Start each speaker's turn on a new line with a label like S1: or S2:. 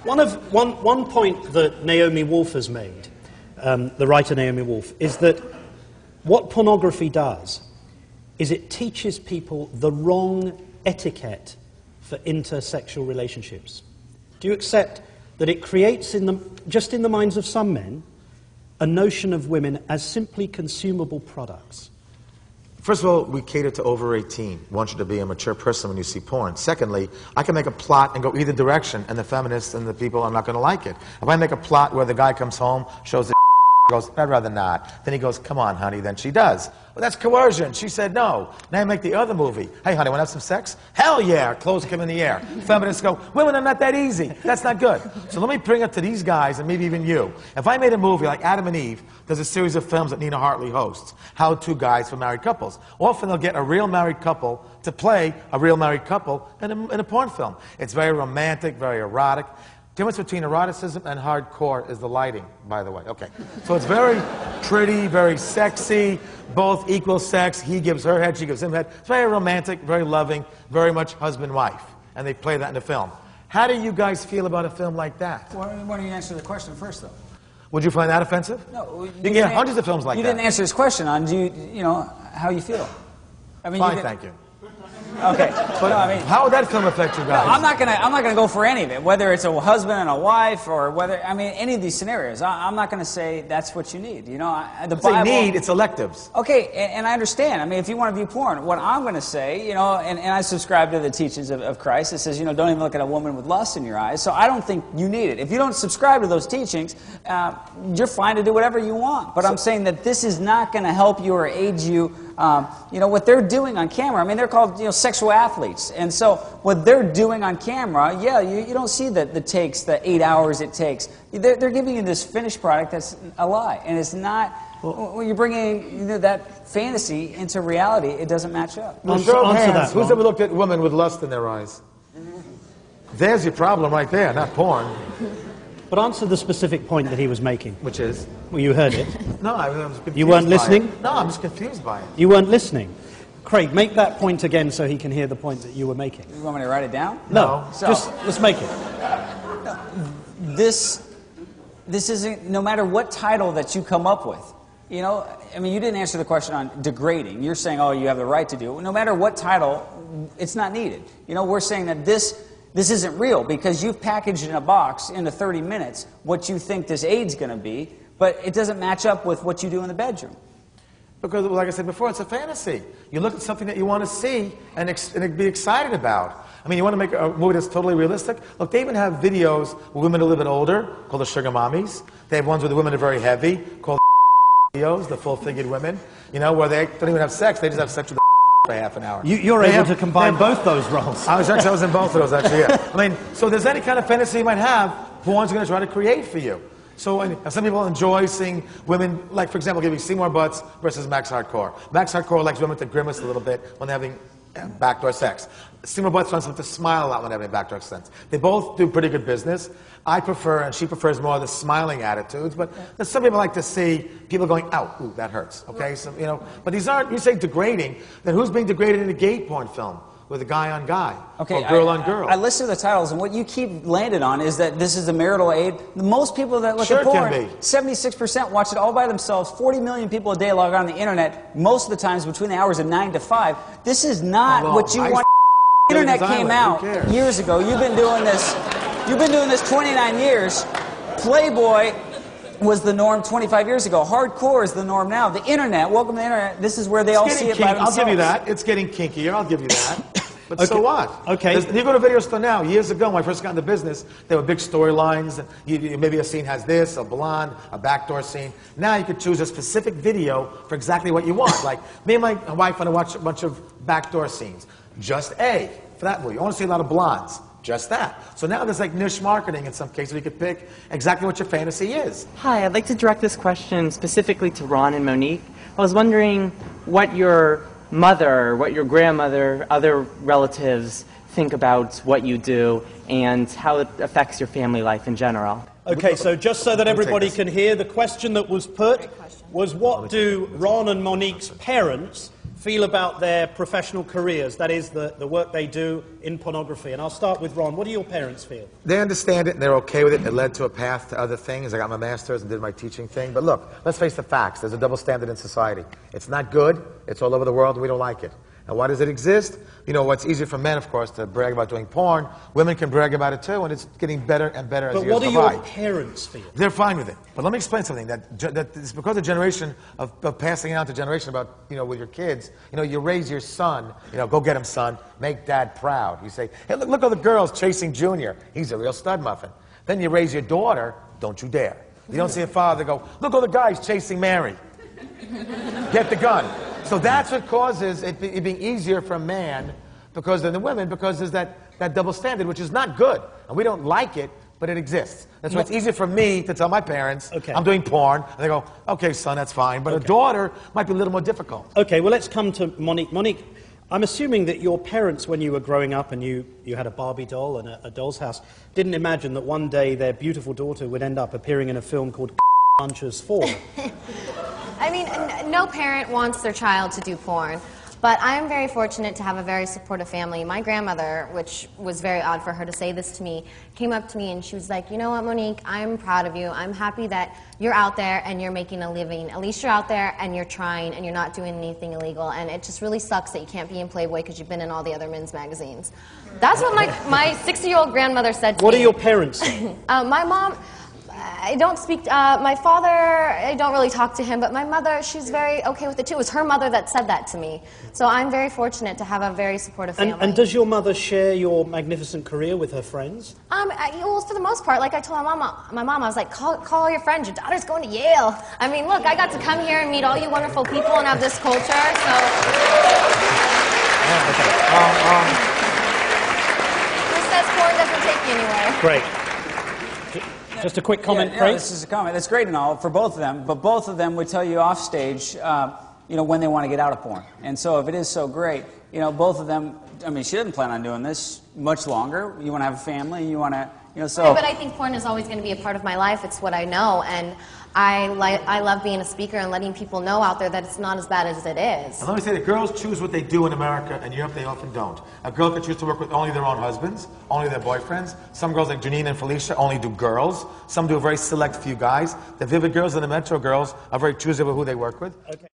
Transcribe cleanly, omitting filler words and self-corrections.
S1: One point that Naomi Wolf has made, the writer Naomi Wolf, is that what pornography does is it teaches people the wrong etiquette for intersexual relationships. Do you accept that it creates, just in the minds of some men, a notion of women as simply consumable products?
S2: First of all, we cater to over 18. We want you to be a mature person when you see porn. Secondly, I can make a plot and go either direction, and the feminists and the people are not going to like it. If I make a plot where the guy comes home, shows the goes, I'd rather not. Then he goes, come on, honey. Then she does. Well, that's coercion. She said no. Now you make the other movie. Hey, honey, want to have some sex? Hell yeah. Clothes come in the air. Feminists go, women are not that easy. That's not good. So let me bring it to these guys and maybe even you. If I made a movie like Adam and Eve, there's a series of films that Nina Hartley hosts. How-to guides for married couples. Often they'll get a real married couple to play a real married couple in a porn film. It's very romantic, very erotic. The difference between eroticism and hardcore is the lighting, by the way. Okay. So it's very pretty, very sexy, both equal sex. He gives her head, she gives him head. It's very romantic, very loving, very much husband-wife. And they play that in the film. How do you guys feel about a film like that?
S3: Why don't you answer the question first, though?
S2: Would you find that offensive?
S3: No.
S2: You can get hundreds of films like that.
S3: You didn't answer his question on, you know, how you feel. I mean,
S2: fine, thank you.
S3: Okay, but no, I mean,
S2: how would that film affect you guys?
S3: No, I'm not gonna go for any of it, whether it's a husband and a wife or whether any of these scenarios. I'm not gonna say that's what you need. You know, the Bible.
S2: It's electives.
S3: Okay, and I understand. I mean, if you want to view porn, what I'm gonna say, you know, and I subscribe to the teachings of Christ. It says, you know, don't even look at a woman with lust in your eyes. So I don't think you need it. If you don't subscribe to those teachings, you're fine to do whatever you want. But I'm saying that this is not gonna help you or aid you. You know, what they're doing on camera, I mean, they're called, you know, sexual athletes. And so what they're doing on camera, yeah, you don't see the takes, the 8 hours it takes. They're giving you this finished product that's a lie. And it's not, when you're bringing that fantasy into reality, it doesn't match up.
S2: Well, show of hands, who's ever looked at women with lust in their eyes? There's your problem right there, not porn.
S1: But answer the specific point that he was making.
S2: Which is?
S1: Well, you heard it.
S2: No, I was confused.
S1: You weren't listening?
S2: No, I'm just confused by it.
S1: You weren't listening. Craig, make that point again so he can hear the point that you were making.
S3: You want me to write it down?
S1: No. Just let's make it.
S3: This isn't, no matter what title that you come up with. You know, I mean, you didn't answer the question on degrading. You're saying, oh, you have the right to do it. No matter what title, it's not needed. You know, we're saying that this isn't real because you've packaged in a box into 30 minutes what you think this aid's going to be, but it doesn't match up with what you do in the bedroom.
S2: Because, like I said before, it's a fantasy. You look at something that you want to see and be excited about. I mean, you want to make a movie that's totally realistic? Look, they even have videos with women who live a little bit older, called the sugar mommies. They have ones where the women are very heavy, called videos, the full-figured women, you know, where they don't even have sex, they just have sex with for half an hour.
S1: You're able to combine both those roles.
S2: I was in both of those, actually, yeah. I mean, so if there's any kind of fantasy you might have, porn's going to try to create for you. So some people enjoy seeing women, like, for example, give you Seymour Butts versus Max Hardcore. Max Hardcore likes women to grimace a little bit when they're having backdoor sex. Seymour Butts wants them to smile a lot when they're having backdoor sex. They both do pretty good business. I prefer, and she prefers more of the smiling attitudes, but there's some people like to see people going, ow, ooh, that hurts, okay? So, you know, but these aren't, you say degrading, then who's being degraded in a gay porn film? With a guy on guy,
S3: okay,
S2: or girl on girl.
S3: I listed the titles, and what you keep landed on is that this is a marital aid. Most people that look at porn, 76% watch it all by themselves. 40 million people a day log on the internet, most of the times between the hours of 9 to 5. This is not what you want. The internet came out years ago. You've been doing this 29 years. Playboy was the norm 25 years ago. Hardcore is the norm now. The internet, welcome to the internet, this is where they all see it by themselves.
S2: I'll give you that. It's getting kinkier. I'll give you that. But
S1: okay.
S2: So what?
S1: Okay.
S2: You go to video store now. Years ago, when I first got into business, there were big storylines. Maybe a scene has this, a blonde, a backdoor scene. Now you could choose a specific video for exactly what you want. Like, me and my wife want to watch a bunch of backdoor scenes. Just A for that movie. I want to see a lot of blondes. Just that. So now there's like niche marketing in some cases. You could pick exactly what your fantasy is.
S4: Hi, I'd like to direct this question specifically to Ron and Monique. I was wondering what your mother, what your grandmother, other relatives think about what you do and how it affects your family life in general.
S1: Okay, so just so that everybody can hear, the question that was put was what do Ron and Monique's parents feel about their professional careers, that is, the work they do in pornography? And I'll start with Ron. What do your parents feel?
S2: They understand it and they're okay with it. It led to a path to other things. I got my master's and did my teaching thing. But look, let's face the facts. There's a double standard in society. It's not good. It's all over the world and we don't like it. And why does it exist? You know, what's easier for men, of course, to brag about doing porn. Women can brag about it too, and it's getting better and better as years go by.
S1: But what do your parents feel?
S2: They're fine with it. But let me explain something. That it's because of generation of passing it on to generation about, you know, with your kids. You know, you raise your son, you know, go get him, son. Make dad proud. You say, hey, look all the girls chasing Junior. He's a real stud muffin. Then you raise your daughter, don't you dare. You don't see a father go, look all the guys chasing Mary. Get the gun. So that's what causes it being easier for a man than the women, because there's that double standard, which is not good. And we don't like it, but it exists. That's why it's easier for me to tell my parents, I'm doing porn, and they go, okay, son, that's fine. But a daughter might be a little more difficult.
S1: Okay, well, let's come to Monique. Monique, I'm assuming that your parents, when you were growing up and you had a Barbie doll and a doll's house, didn't imagine that one day their beautiful daughter would end up appearing in a film called Punches 4.
S5: I mean, no parent wants their child to do porn, but I'm very fortunate to have a very supportive family. My grandmother, which was very odd for her to say this to me, came up to me and she was like, you know what, Monique, I'm proud of you. I'm happy that you're out there and you're making a living. At least you're out there and you're trying and you're not doing anything illegal. And it just really sucks that you can't be in Playboy because you've been in all the other men's magazines. That's what my 60-year-old grandmother said to me.
S1: What do your parents say?
S5: My mom... I don't speak, my father, I don't really talk to him, but my mother, she's very okay with it too. It was her mother that said that to me. So I'm very fortunate to have a very supportive family.
S1: And does your mother share your magnificent career with her friends?
S5: Well, for the most part, like I told my mom, I was like, call all your friends, your daughter's going to Yale. I mean, look, I got to come here and meet all you wonderful people and have this culture, so... Who says porn doesn't take you anywhere?
S1: Great. Just a quick comment,
S3: Craig? This is a comment. That's great and all for both of them, but both of them would tell you off stage, you know, when they want to get out of porn. And so if it is so great, you know, both of them, I mean, she doesn't plan on doing this much longer. You want to have a family, you want to, you know, so...
S5: Yeah, but I think porn is always going to be a part of my life. It's what I know, and I love being a speaker and letting people know out there that it's not as bad as it is.
S2: And let me say that girls choose what they do in America. In Europe, they often don't. A girl can choose to work with only their own husbands, only their boyfriends. Some girls, like Janine and Felicia, only do girls. Some do a very select few guys. The Vivid girls and the Metro girls are very choosy about who they work with. Okay.